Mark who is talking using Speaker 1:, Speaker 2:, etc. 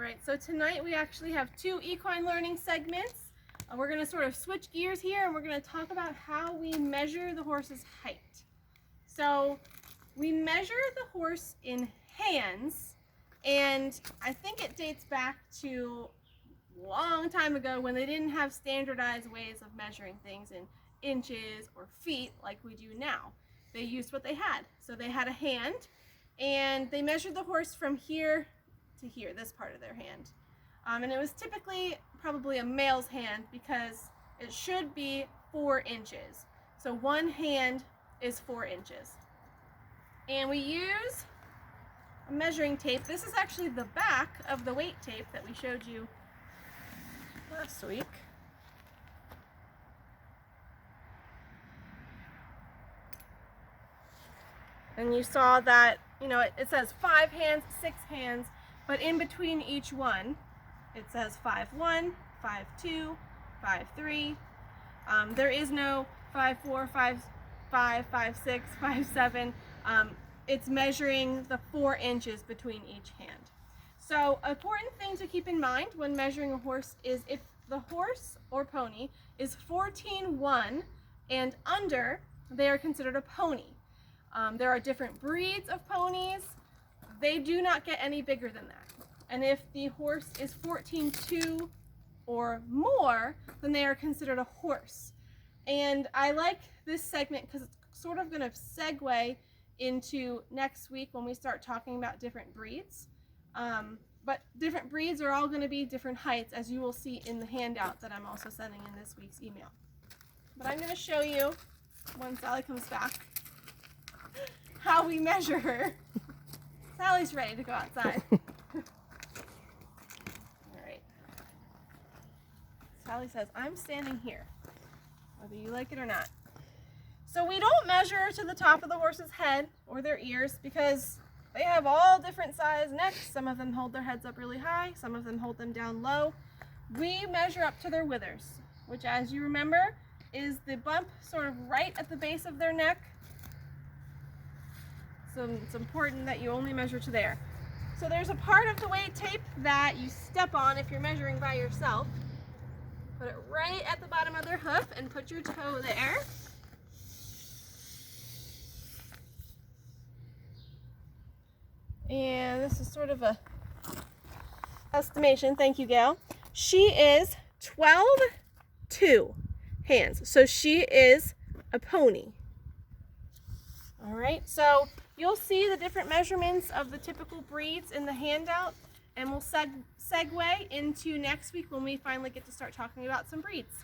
Speaker 1: right, so tonight we actually have two equine learning segments. We're going to sort of switch gears here and we're going to talk about how we measure the horse's height. So we measure the horse in hands, and I think it dates back to a long time ago when they didn't have standardized ways of measuring things in inches or feet like we do now. They used what they had. So they had a hand and they measured the horse from here to here, this part of their hand. And it was typically probably a male's hand because it should be 4 inches. So one hand is 4 inches. And we use a measuring tape. This is actually the back of the weight tape that we showed you last week. And you saw that, you know, it says 5 hands, 6 hands, but in between each one, it says 5'1", 5'2", 5'3". There is no 5'4", 5'5", 5'6", 5'7". It's measuring the 4 inches between each hand. So, an important thing to keep in mind when measuring a horse is if the horse or pony is 14'1" and under, they are considered a pony. There are different breeds of ponies. They do not get any bigger than that. And if the horse is 14'2" or more, then they are considered a horse. And I like this segment because it's sort of going to segue into next week when we start talking about different breeds. But different breeds are all going to be different heights, as you will see in the handout that I'm also sending in this week's email. But I'm going to show you, when Sally comes back, how we measure her. Sally's ready to go outside. Alright. Sally says, I'm standing here, whether you like it or not. So we don't measure to the top of the horse's head or their ears because they have all different size necks. Some of them hold their heads up really high, some of them hold them down low. We measure up to their withers, which, as you remember, is the bump sort of right at the base of their neck. So it's important that you only measure to there. So there's a part of the weight tape that you step on if you're measuring by yourself. Put it right at the bottom of their hoof and put your toe there. And this is sort of a estimation. Thank you, Gail. She is 12'2" hands. So she is a pony. All right, so you'll see the different measurements of the typical breeds in the handout, and we'll segue into next week when we finally get to start talking about some breeds.